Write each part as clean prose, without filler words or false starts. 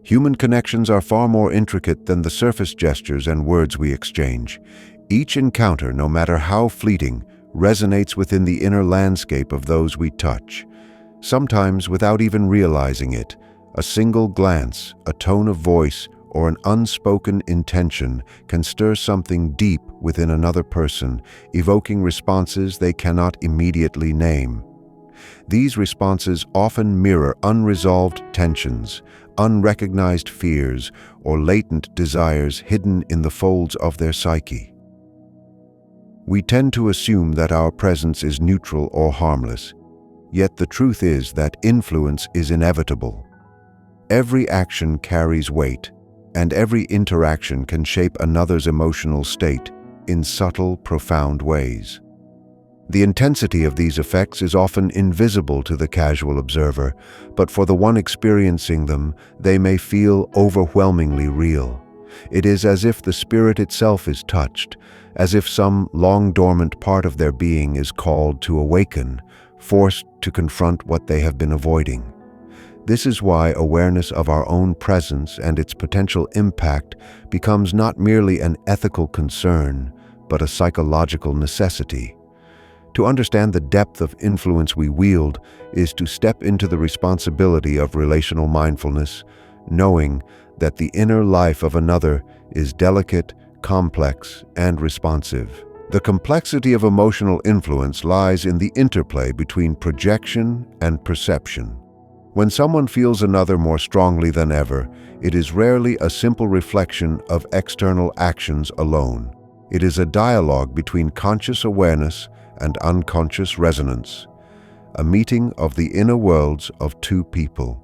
Human connections are far more intricate than the surface gestures and words we exchange. Each encounter, no matter how fleeting, resonates within the inner landscape of those we touch. Sometimes, without even realizing it, a single glance, a tone of voice, or an unspoken intention can stir something deep within another person, evoking responses they cannot immediately name. These responses often mirror unresolved tensions, unrecognized fears, or latent desires hidden in the folds of their psyche. We tend to assume that our presence is neutral or harmless, yet the truth is that influence is inevitable. Every action carries weight, and every interaction can shape another's emotional state in subtle, profound ways. The intensity of these effects is often invisible to the casual observer, but for the one experiencing them, they may feel overwhelmingly real. It is as if the spirit itself is touched, as if some long-dormant part of their being is called to awaken, forced to confront what they have been avoiding. This is why awareness of our own presence and its potential impact becomes not merely an ethical concern, but a psychological necessity. To understand the depth of influence we wield is to step into the responsibility of relational mindfulness, knowing that the inner life of another is delicate, complex, and responsive. The complexity of emotional influence lies in the interplay between projection and perception. When someone feels another more strongly than ever, it is rarely a simple reflection of external actions alone. It is a dialogue between conscious awareness and unconscious resonance, a meeting of the inner worlds of two people.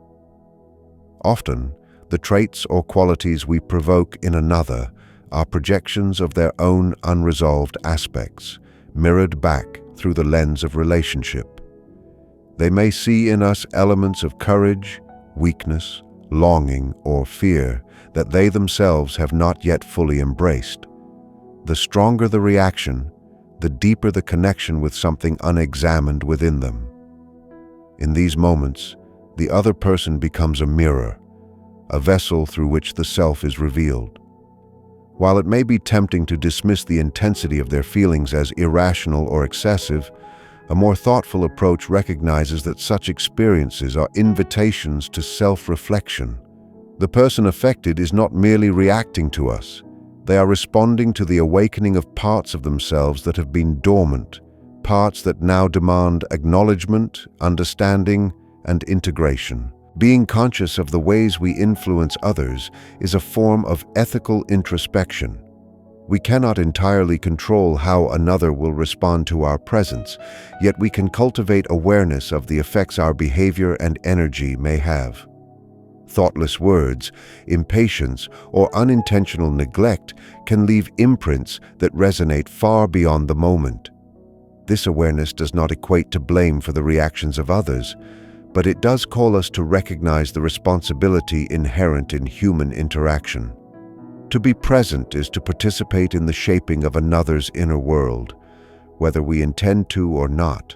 Often, the traits or qualities we provoke in another are projections of their own unresolved aspects, mirrored back through the lens of relationship. They may see in us elements of courage, weakness, longing, or fear that they themselves have not yet fully embraced. The stronger the reaction, the deeper the connection with something unexamined within them. In these moments, the other person becomes a mirror, a vessel through which the self is revealed. While it may be tempting to dismiss the intensity of their feelings as irrational or excessive, a more thoughtful approach recognizes that such experiences are invitations to self-reflection. The person affected is not merely reacting to us. They are responding to the awakening of parts of themselves that have been dormant, parts that now demand acknowledgement, understanding, and integration. Being conscious of the ways we influence others is a form of ethical introspection. We cannot entirely control how another will respond to our presence, yet we can cultivate awareness of the effects our behavior and energy may have. Thoughtless words, impatience, or unintentional neglect can leave imprints that resonate far beyond the moment. This awareness does not equate to blame for the reactions of others, but it does call us to recognize the responsibility inherent in human interaction. To be present is to participate in the shaping of another's inner world, whether we intend to or not.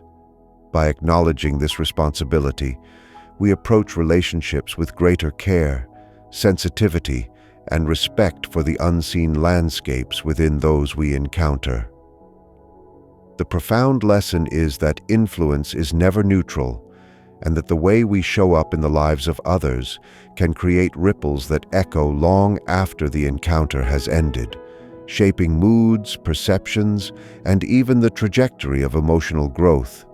By acknowledging this responsibility, we approach relationships with greater care, sensitivity, and respect for the unseen landscapes within those we encounter. The profound lesson is that influence is never neutral, and that the way we show up in the lives of others can create ripples that echo long after the encounter has ended, shaping moods, perceptions, and even the trajectory of emotional growth.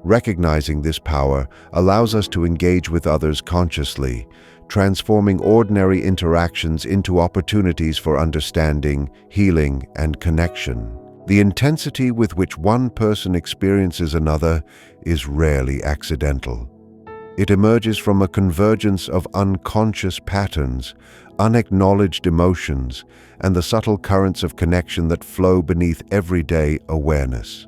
Recognizing this power allows us to engage with others consciously, transforming ordinary interactions into opportunities for understanding, healing, and connection. The intensity with which one person experiences another is rarely accidental. It emerges from a convergence of unconscious patterns, unacknowledged emotions, and the subtle currents of connection that flow beneath everyday awareness.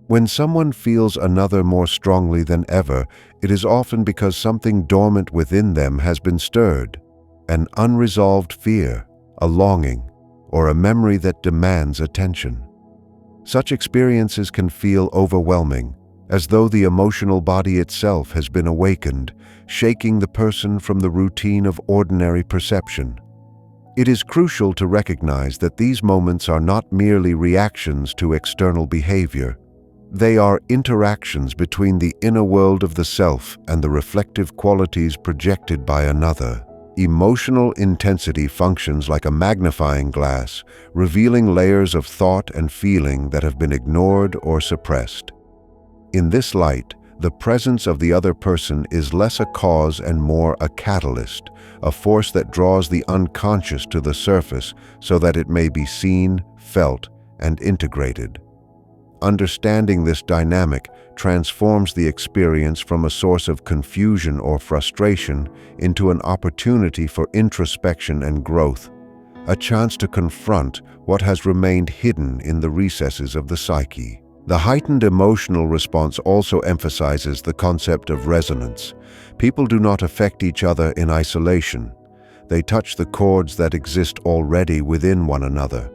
When someone feels another more strongly than ever, it is often because something dormant within them has been stirred, an unresolved fear, a longing, or a memory that demands attention. Such experiences can feel overwhelming, as though the emotional body itself has been awakened, shaking the person from the routine of ordinary perception. It is crucial to recognize that these moments are not merely reactions to external behavior. They are interactions between the inner world of the self and the reflective qualities projected by another. Emotional intensity functions like a magnifying glass, revealing layers of thought and feeling that have been ignored or suppressed. In this light, the presence of the other person is less a cause and more a catalyst, a force that draws the unconscious to the surface so that it may be seen, felt, and integrated. Understanding this dynamic transforms the experience from a source of confusion or frustration into an opportunity for introspection and growth, a chance to confront what has remained hidden in the recesses of the psyche. The heightened emotional response also emphasizes the concept of resonance. People do not affect each other in isolation. They touch the chords that exist already within one another.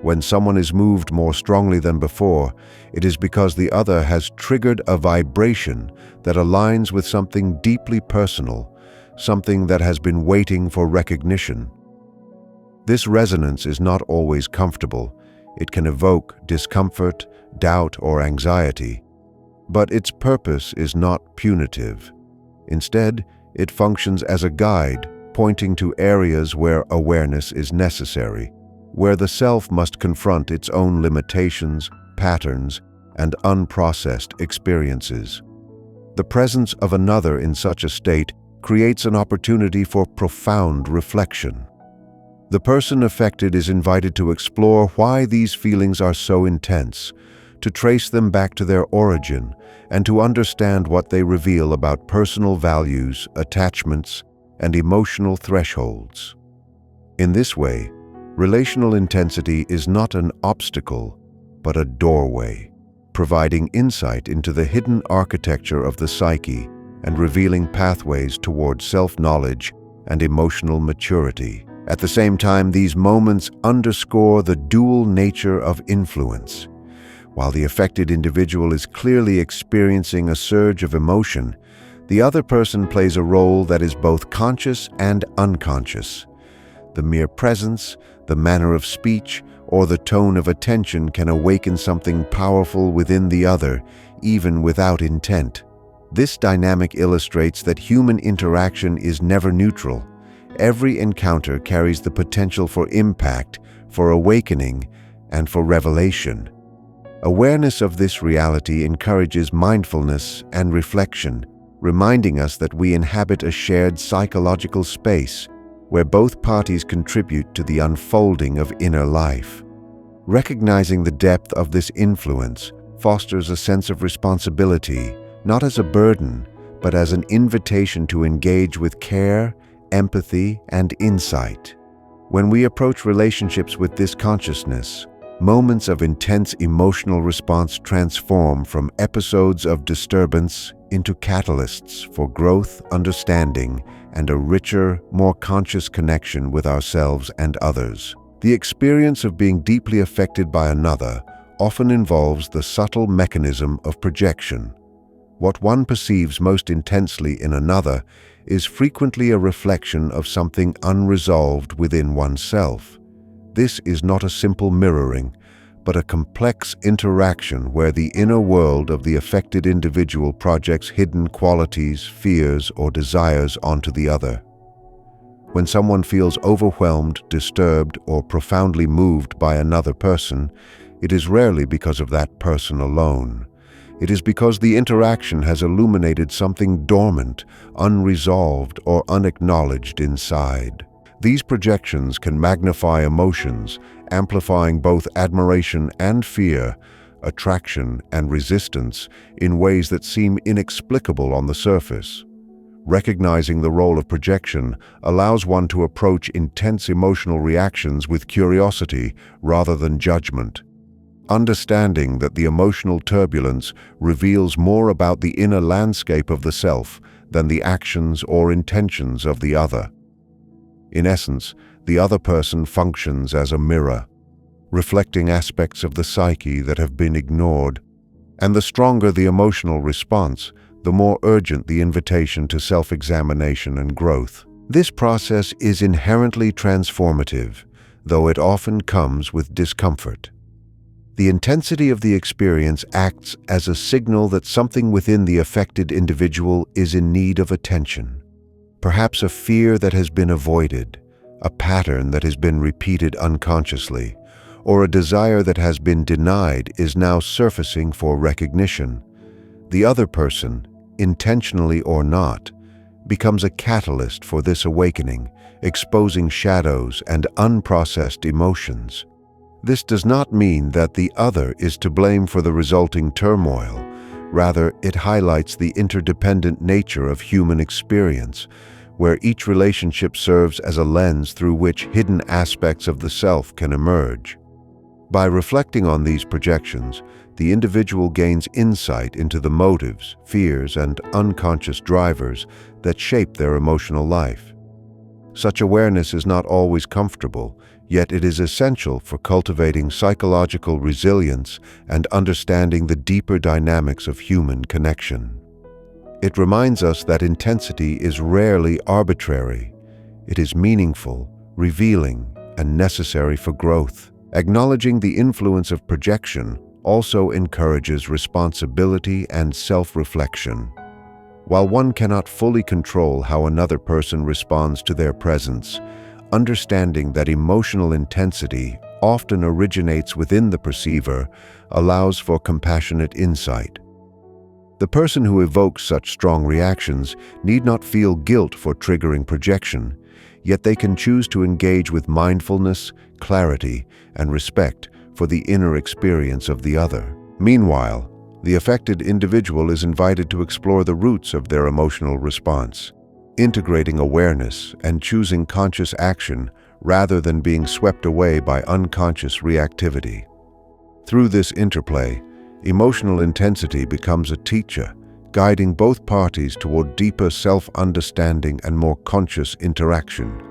When someone is moved more strongly than before, it is because the other has triggered a vibration that aligns with something deeply personal, something that has been waiting for recognition. This resonance is not always comfortable. It can evoke discomfort, doubt, or anxiety. But its purpose is not punitive. Instead, it functions as a guide, pointing to areas where awareness is necessary, where the self must confront its own limitations, patterns, and unprocessed experiences. The presence of another in such a state creates an opportunity for profound reflection. The person affected is invited to explore why these feelings are so intense, to trace them back to their origin, and to understand what they reveal about personal values, attachments, and emotional thresholds. In this way, relational intensity is not an obstacle, but a doorway, providing insight into the hidden architecture of the psyche and revealing pathways toward self-knowledge and emotional maturity. At the same time, these moments underscore the dual nature of influence. While the affected individual is clearly experiencing a surge of emotion, the other person plays a role that is both conscious and unconscious. The mere presence, the manner of speech, or the tone of attention can awaken something powerful within the other, even without intent. This dynamic illustrates that human interaction is never neutral. Every encounter carries the potential for impact, for awakening, and for revelation. Awareness of this reality encourages mindfulness and reflection, reminding us that we inhabit a shared psychological space where both parties contribute to the unfolding of inner life. Recognizing the depth of this influence fosters a sense of responsibility, not as a burden, but as an invitation to engage with care, empathy, and insight. When we approach relationships with this consciousness, moments of intense emotional response transform from episodes of disturbance into catalysts for growth, understanding, and a richer, more conscious connection with ourselves and others. The experience of being deeply affected by another often involves the subtle mechanism of projection. What one perceives most intensely in another is frequently a reflection of something unresolved within oneself. This is not a simple mirroring, but a complex interaction where the inner world of the affected individual projects hidden qualities, fears, or desires onto the other. When someone feels overwhelmed, disturbed, or profoundly moved by another person, it is rarely because of that person alone. It is because the interaction has illuminated something dormant, unresolved, or unacknowledged inside. These projections can magnify emotions, amplifying both admiration and fear, attraction and resistance in ways that seem inexplicable on the surface. Recognizing the role of projection allows one to approach intense emotional reactions with curiosity rather than judgment. Understanding that the emotional turbulence reveals more about the inner landscape of the self than the actions or intentions of the other. In essence, the other person functions as a mirror, reflecting aspects of the psyche that have been ignored. And the stronger the emotional response, the more urgent the invitation to self-examination and growth. This process is inherently transformative, though it often comes with discomfort. The intensity of the experience acts as a signal that something within the affected individual is in need of attention. Perhaps a fear that has been avoided, a pattern that has been repeated unconsciously, or a desire that has been denied is now surfacing for recognition. The other person, intentionally or not, becomes a catalyst for this awakening, exposing shadows and unprocessed emotions. This does not mean that the other is to blame for the resulting turmoil. Rather, it highlights the interdependent nature of human experience, where each relationship serves as a lens through which hidden aspects of the self can emerge. By reflecting on these projections, the individual gains insight into the motives, fears, and unconscious drivers that shape their emotional life. Such awareness is not always comfortable, yet it is essential for cultivating psychological resilience and understanding the deeper dynamics of human connection. It reminds us that intensity is rarely arbitrary. It is meaningful, revealing, and necessary for growth. Acknowledging the influence of projection also encourages responsibility and self-reflection. While one cannot fully control how another person responds to their presence, understanding that emotional intensity often originates within the perceiver allows for compassionate insight. The person who evokes such strong reactions need not feel guilt for triggering projection, yet they can choose to engage with mindfulness, clarity, and respect for the inner experience of the other. Meanwhile, the affected individual is invited to explore the roots of their emotional response, integrating awareness and choosing conscious action rather than being swept away by unconscious reactivity. Through this interplay, emotional intensity becomes a teacher, guiding both parties toward deeper self-understanding and more conscious interaction.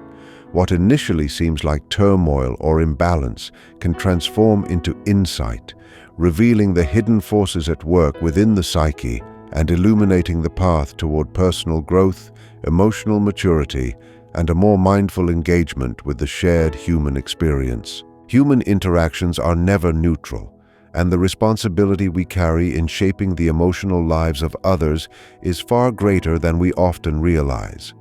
What initially seems like turmoil or imbalance can transform into insight, revealing the hidden forces at work within the psyche and illuminating the path toward personal growth, emotional maturity, and a more mindful engagement with the shared human experience. Human interactions are never neutral, and the responsibility we carry in shaping the emotional lives of others is far greater than we often realize.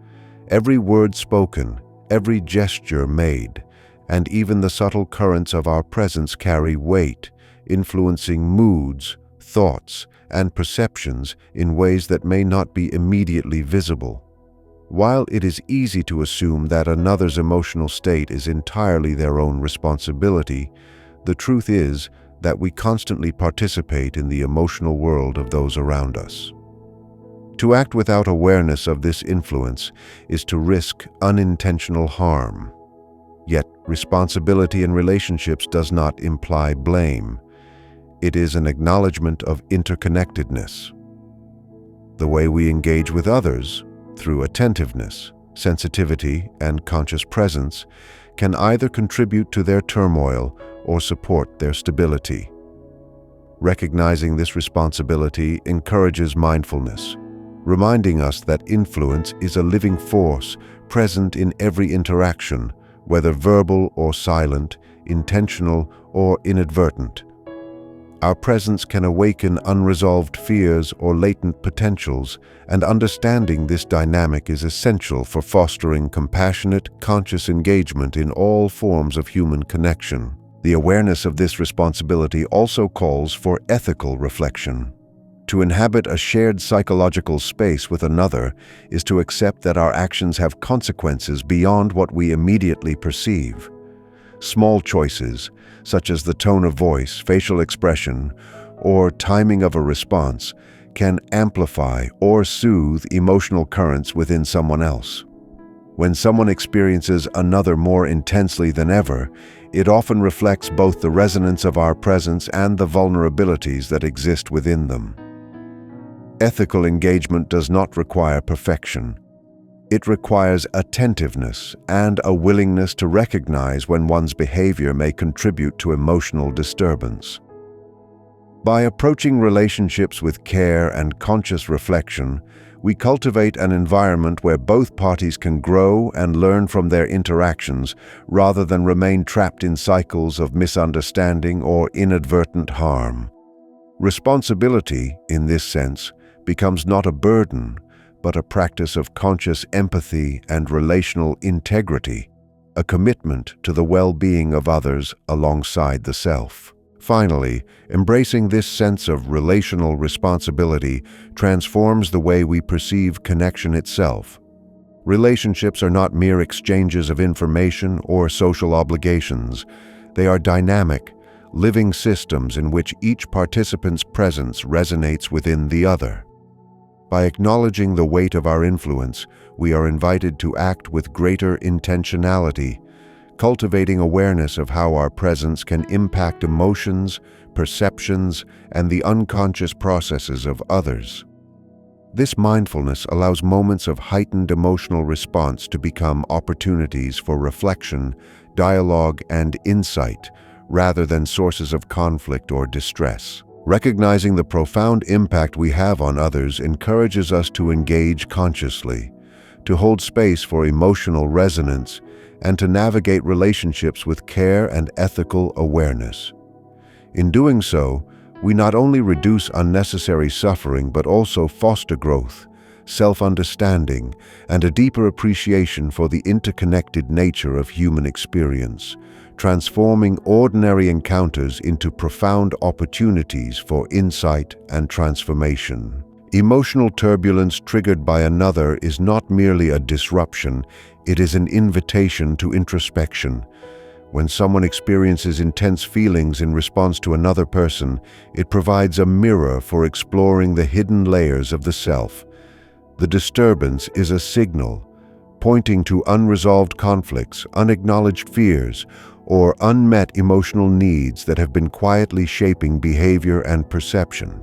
Every word spoken, every gesture made, and even the subtle currents of our presence carry weight, influencing moods, thoughts, and perceptions in ways that may not be immediately visible. While it is easy to assume that another's emotional state is entirely their own responsibility, the truth is that we constantly participate in the emotional world of those around us. To act without awareness of this influence is to risk unintentional harm. Yet, responsibility in relationships does not imply blame. It is an acknowledgement of interconnectedness. The way we engage with others, through attentiveness, sensitivity, and conscious presence, can either contribute to their turmoil or support their stability. Recognizing this responsibility encourages mindfulness, reminding us that influence is a living force present in every interaction, whether verbal or silent, intentional or inadvertent. Our presence can awaken unresolved fears or latent potentials, and understanding this dynamic is essential for fostering compassionate, conscious engagement in all forms of human connection. The awareness of this responsibility also calls for ethical reflection. To inhabit a shared psychological space with another is to accept that our actions have consequences beyond what we immediately perceive. Small choices, such as the tone of voice, facial expression, or timing of a response, can amplify or soothe emotional currents within someone else. When someone experiences another more intensely than ever, it often reflects both the resonance of our presence and the vulnerabilities that exist within them. Ethical engagement does not require perfection. It requires attentiveness and a willingness to recognize when one's behavior may contribute to emotional disturbance. By approaching relationships with care and conscious reflection, we cultivate an environment where both parties can grow and learn from their interactions rather than remain trapped in cycles of misunderstanding or inadvertent harm. Responsibility, in this sense, becomes not a burden, but a practice of conscious empathy and relational integrity, a commitment to the well-being of others alongside the self. Finally, embracing this sense of relational responsibility transforms the way we perceive connection itself. Relationships are not mere exchanges of information or social obligations. They are dynamic, living systems in which each participant's presence resonates within the other. By acknowledging the weight of our influence, we are invited to act with greater intentionality, cultivating awareness of how our presence can impact emotions, perceptions, and the unconscious processes of others. This mindfulness allows moments of heightened emotional response to become opportunities for reflection, dialogue, and insight, rather than sources of conflict or distress. Recognizing the profound impact we have on others encourages us to engage consciously, to hold space for emotional resonance, and to navigate relationships with care and ethical awareness. In doing so, we not only reduce unnecessary suffering but also foster growth, self-understanding, and a deeper appreciation for the interconnected nature of human experience, transforming ordinary encounters into profound opportunities for insight and transformation. Emotional turbulence triggered by another is not merely a disruption, it is an invitation to introspection. When someone experiences intense feelings in response to another person, it provides a mirror for exploring the hidden layers of the self. The disturbance is a signal, pointing to unresolved conflicts, unacknowledged fears, or unmet emotional needs that have been quietly shaping behavior and perception.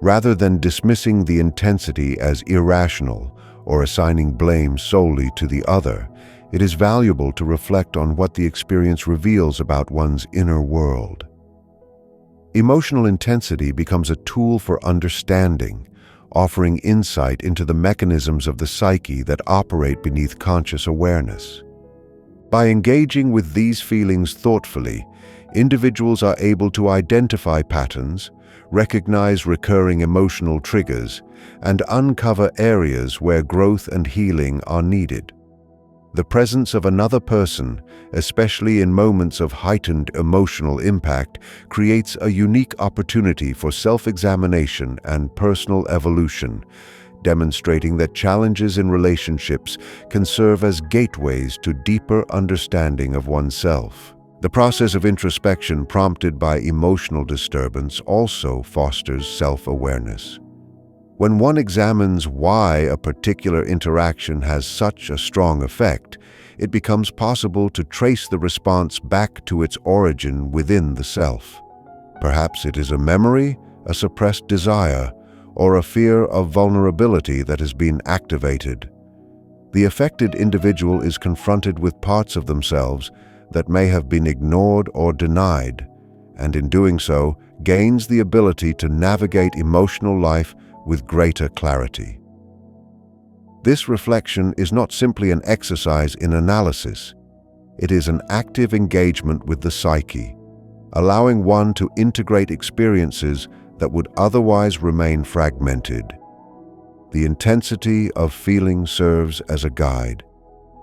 Rather than dismissing the intensity as irrational or assigning blame solely to the other, it is valuable to reflect on what the experience reveals about one's inner world. Emotional intensity becomes a tool for understanding, offering insight into the mechanisms of the psyche that operate beneath conscious awareness. By engaging with these feelings thoughtfully, individuals are able to identify patterns, recognize recurring emotional triggers, and uncover areas where growth and healing are needed. The presence of another person, especially in moments of heightened emotional impact, creates a unique opportunity for self-examination and personal evolution, demonstrating that challenges in relationships can serve as gateways to deeper understanding of oneself. The process of introspection prompted by emotional disturbance also fosters self-awareness. When one examines why a particular interaction has such a strong effect, it becomes possible to trace the response back to its origin within the self. Perhaps it is a memory, a suppressed desire, or a fear of vulnerability that has been activated. The affected individual is confronted with parts of themselves that may have been ignored or denied, and in doing so, gains the ability to navigate emotional life with greater clarity. This reflection is not simply an exercise in analysis. It is an active engagement with the psyche, allowing one to integrate experiences that would otherwise remain fragmented. The intensity of feeling serves as a guide,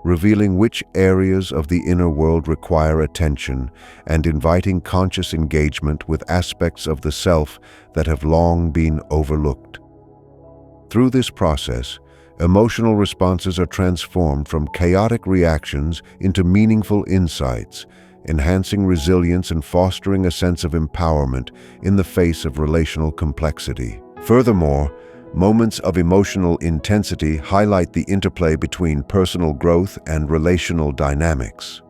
revealing which areas of the inner world require attention and inviting conscious engagement with aspects of the self that have long been overlooked. Through this process, emotional responses are transformed from chaotic reactions into meaningful insights, enhancing resilience and fostering a sense of empowerment in the face of relational complexity. Furthermore, moments of emotional intensity highlight the interplay between personal growth and relational dynamics.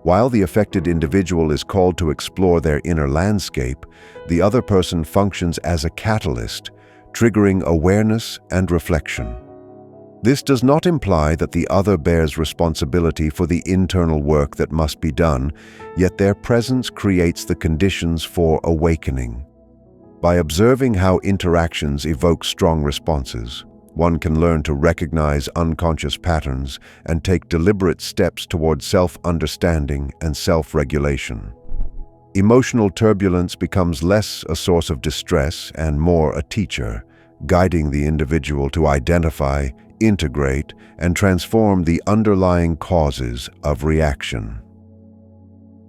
While the affected individual is called to explore their inner landscape, the other person functions as a catalyst, triggering awareness and reflection. This does not imply that the other bears responsibility for the internal work that must be done, yet their presence creates the conditions for awakening. By observing how interactions evoke strong responses, one can learn to recognize unconscious patterns and take deliberate steps toward self-understanding and self-regulation. Emotional turbulence becomes less a source of distress and more a teacher, guiding the individual to identify, integrate, and transform the underlying causes of reaction.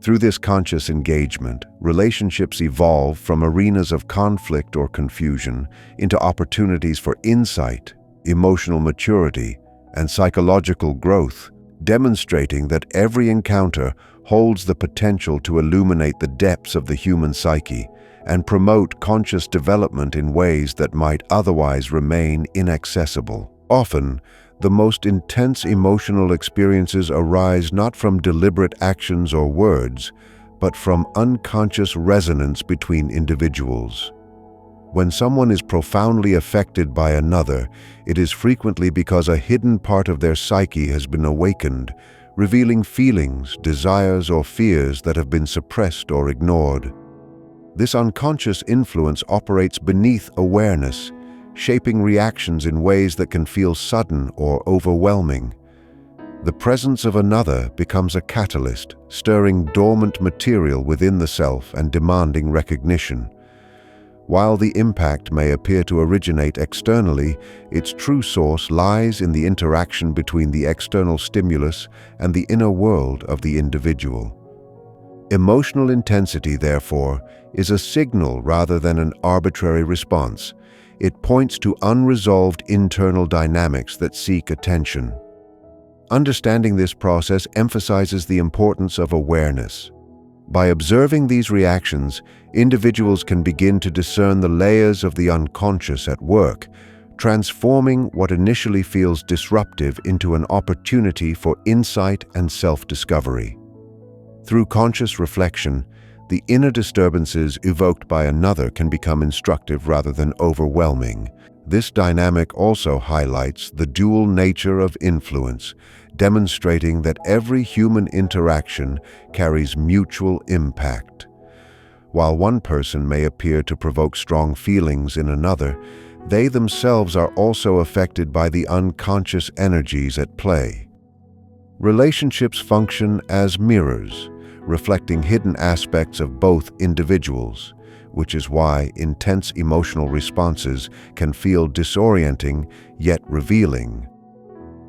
Through this conscious engagement, relationships evolve from arenas of conflict or confusion into opportunities for insight, emotional maturity, and psychological growth, demonstrating that every encounter holds the potential to illuminate the depths of the human psyche and promote conscious development in ways that might otherwise remain inaccessible. Often, the most intense emotional experiences arise not from deliberate actions or words, but from unconscious resonance between individuals. When someone is profoundly affected by another, it is frequently because a hidden part of their psyche has been awakened, revealing feelings, desires, or fears that have been suppressed or ignored. This unconscious influence operates beneath awareness, shaping reactions in ways that can feel sudden or overwhelming. The presence of another becomes a catalyst, stirring dormant material within the self and demanding recognition. While the impact may appear to originate externally, its true source lies in the interaction between the external stimulus and the inner world of the individual. Emotional intensity, therefore, is a signal rather than an arbitrary response. It points to unresolved internal dynamics that seek attention. Understanding this process emphasizes the importance of awareness. By observing these reactions, individuals can begin to discern the layers of the unconscious at work, transforming what initially feels disruptive into an opportunity for insight and self-discovery. Through conscious reflection, the inner disturbances evoked by another can become instructive rather than overwhelming. This dynamic also highlights the dual nature of influence, demonstrating that every human interaction carries mutual impact. While one person may appear to provoke strong feelings in another, they themselves are also affected by the unconscious energies at play. Relationships function as mirrors, reflecting hidden aspects of both individuals, which is why intense emotional responses can feel disorienting yet revealing.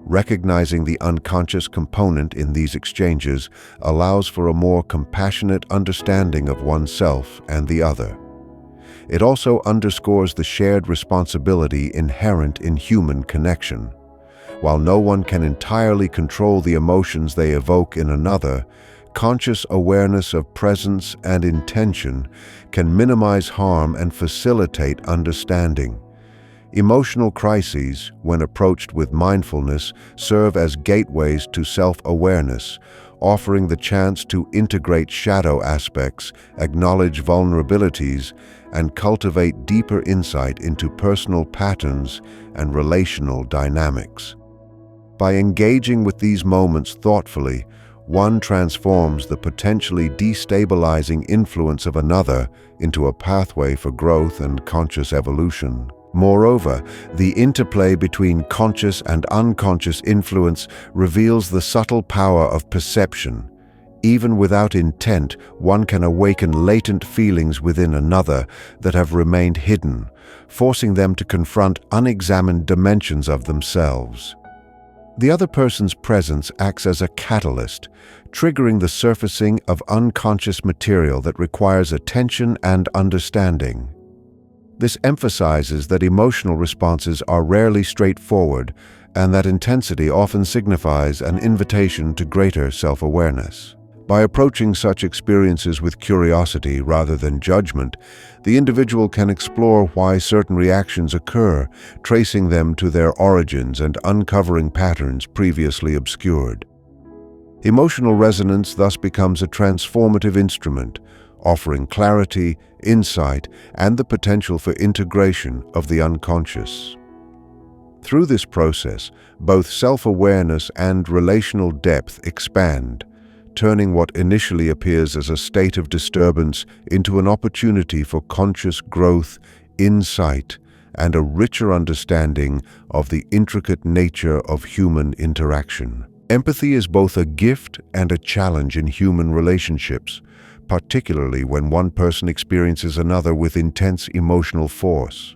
Recognizing the unconscious component in these exchanges allows for a more compassionate understanding of oneself and the other. It also underscores the shared responsibility inherent in human connection. While no one can entirely control the emotions they evoke in another, conscious awareness of presence and intention can minimize harm and facilitate understanding. Emotional crises, when approached with mindfulness, serve as gateways to self-awareness, offering the chance to integrate shadow aspects, acknowledge vulnerabilities, and cultivate deeper insight into personal patterns and relational dynamics. By engaging with these moments thoughtfully, one transforms the potentially destabilizing influence of another into a pathway for growth and conscious evolution. Moreover, the interplay between conscious and unconscious influence reveals the subtle power of perception. Even without intent, one can awaken latent feelings within another that have remained hidden, forcing them to confront unexamined dimensions of themselves. The other person's presence acts as a catalyst, triggering the surfacing of unconscious material that requires attention and understanding. This emphasizes that emotional responses are rarely straightforward and that intensity often signifies an invitation to greater self-awareness. By approaching such experiences with curiosity rather than judgment, the individual can explore why certain reactions occur, tracing them to their origins and uncovering patterns previously obscured. Emotional resonance thus becomes a transformative instrument, offering clarity, insight, and the potential for integration of the unconscious. Through this process, both self-awareness and relational depth expand, turning what initially appears as a state of disturbance into an opportunity for conscious growth, insight, and a richer understanding of the intricate nature of human interaction. Empathy is both a gift and a challenge in human relationships, particularly when one person experiences another with intense emotional force.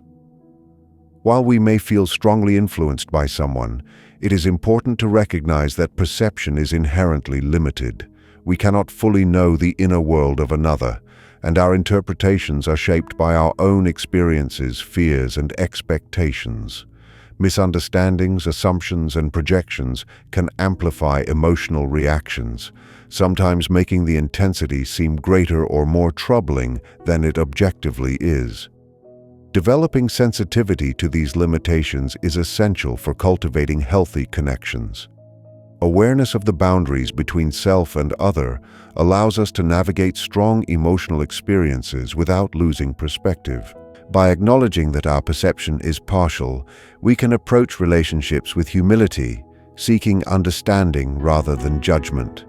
While we may feel strongly influenced by someone, it is important to recognize that perception is inherently limited. We cannot fully know the inner world of another, and our interpretations are shaped by our own experiences, fears, and expectations. Misunderstandings, assumptions, and projections can amplify emotional reactions, sometimes making the intensity seem greater or more troubling than it objectively is. Developing sensitivity to these limitations is essential for cultivating healthy connections. Awareness of the boundaries between self and other allows us to navigate strong emotional experiences without losing perspective. By acknowledging that our perception is partial, we can approach relationships with humility, seeking understanding rather than judgment.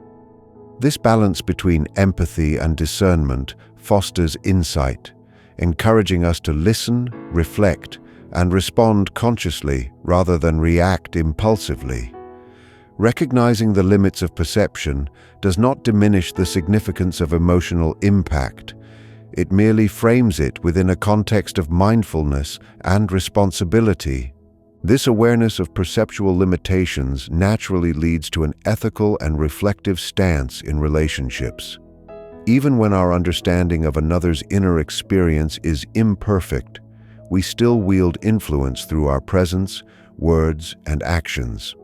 This balance between empathy and discernment fosters insight, encouraging us to listen, reflect, and respond consciously rather than react impulsively. Recognizing the limits of perception does not diminish the significance of emotional impact. It merely frames it within a context of mindfulness and responsibility. This awareness of perceptual limitations naturally leads to an ethical and reflective stance in relationships. Even when our understanding of another's inner experience is imperfect, we still wield influence through our presence, words, and actions.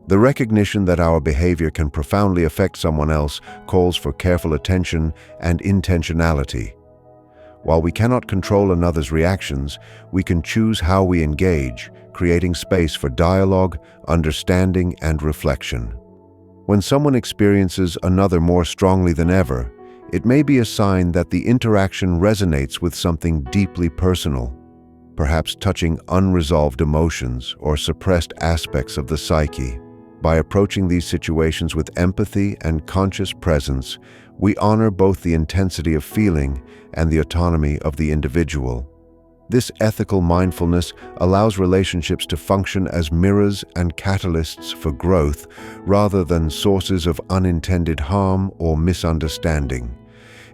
The recognition that our behavior can profoundly affect someone else calls for careful attention and intentionality. While we cannot control another's reactions, we can choose how we engage, creating space for dialogue, understanding, and reflection. When someone experiences another more strongly than ever, it may be a sign that the interaction resonates with something deeply personal, perhaps touching unresolved emotions or suppressed aspects of the psyche. By approaching these situations with empathy and conscious presence, we honor both the intensity of feeling and the autonomy of the individual. This ethical mindfulness allows relationships to function as mirrors and catalysts for growth rather than sources of unintended harm or misunderstanding.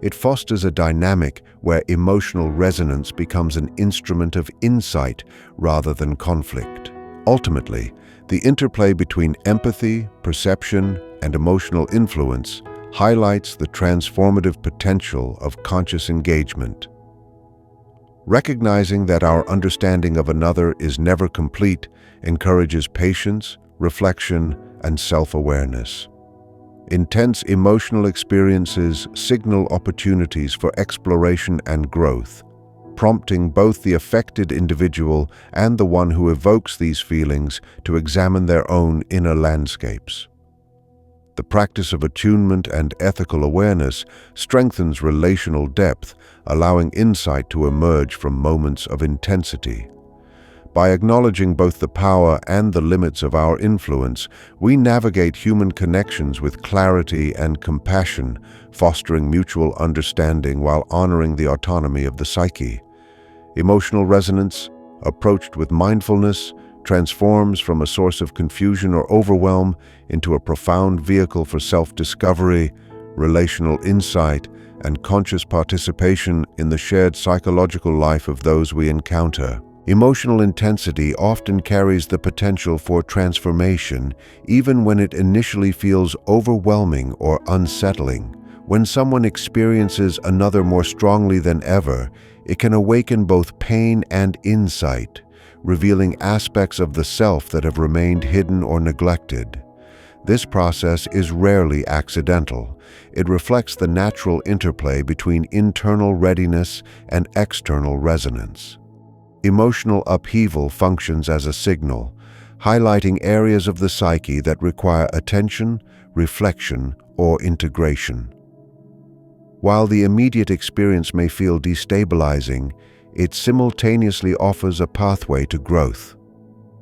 It fosters a dynamic where emotional resonance becomes an instrument of insight rather than conflict. Ultimately, the interplay between empathy, perception, and emotional influence highlights the transformative potential of conscious engagement. Recognizing that our understanding of another is never complete encourages patience, reflection, and self-awareness. Intense emotional experiences signal opportunities for exploration and growth, prompting both the affected individual and the one who evokes these feelings to examine their own inner landscapes. The practice of attunement and ethical awareness strengthens relational depth, allowing insight to emerge from moments of intensity. By acknowledging both the power and the limits of our influence, we navigate human connections with clarity and compassion, fostering mutual understanding while honoring the autonomy of the psyche. Emotional resonance, approached with mindfulness, transforms from a source of confusion or overwhelm into a profound vehicle for self-discovery, relational insight, and conscious participation in the shared psychological life of those we encounter. Emotional intensity often carries the potential for transformation, even when it initially feels overwhelming or unsettling. When someone experiences another more strongly than ever, it can awaken both pain and insight, revealing aspects of the self that have remained hidden or neglected. This process is rarely accidental. It reflects the natural interplay between internal readiness and external resonance. Emotional upheaval functions as a signal, highlighting areas of the psyche that require attention, reflection, or integration. While the immediate experience may feel destabilizing, it simultaneously offers a pathway to growth.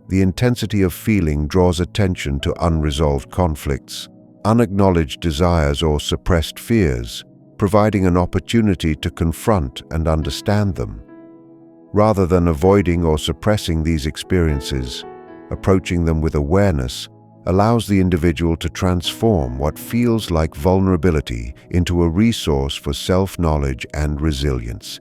The intensity of feeling draws attention to unresolved conflicts, unacknowledged desires or suppressed fears, providing an opportunity to confront and understand them. Rather than avoiding or suppressing these experiences, approaching them with awareness allows the individual to transform what feels like vulnerability into a resource for self-knowledge and resilience,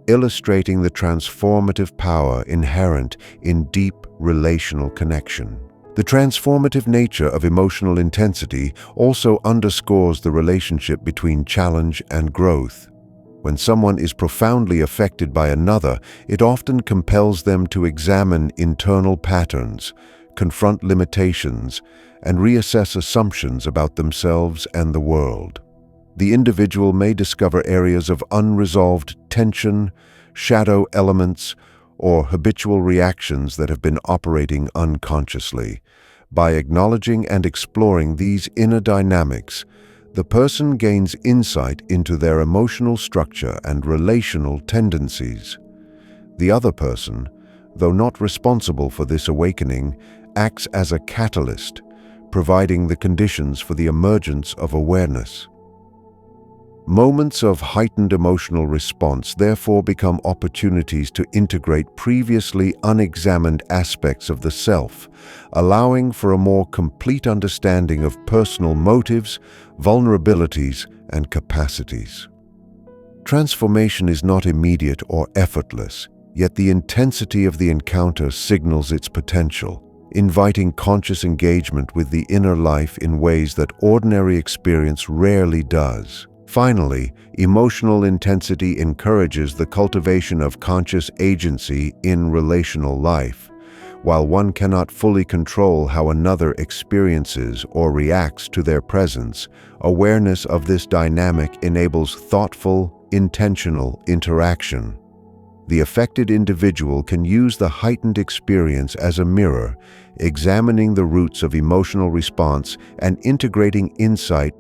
illustrating the transformative power inherent in deep relational connection. The transformative nature of emotional intensity also underscores the relationship between challenge and growth. When someone is profoundly affected by another, it often compels them to examine internal patterns, confront limitations, and reassess assumptions about themselves and the world. The individual may discover areas of unresolved tension, shadow elements, or habitual reactions that have been operating unconsciously. By acknowledging and exploring these inner dynamics, the person gains insight into their emotional structure and relational tendencies. The other person, though not responsible for this awakening, acts as a catalyst, providing the conditions for the emergence of awareness. Moments of heightened emotional response therefore become opportunities to integrate previously unexamined aspects of the self, allowing for a more complete understanding of personal motives, vulnerabilities, and capacities. Transformation is not immediate or effortless, yet the intensity of the encounter signals its potential, inviting conscious engagement with the inner life in ways that ordinary experience rarely does. Finally, emotional intensity encourages the cultivation of conscious agency in relational life. While one cannot fully control how another experiences or reacts to their presence, awareness of this dynamic enables thoughtful, intentional interaction. The affected individual can use the heightened experience as a mirror, examining the roots of emotional response and integrating insight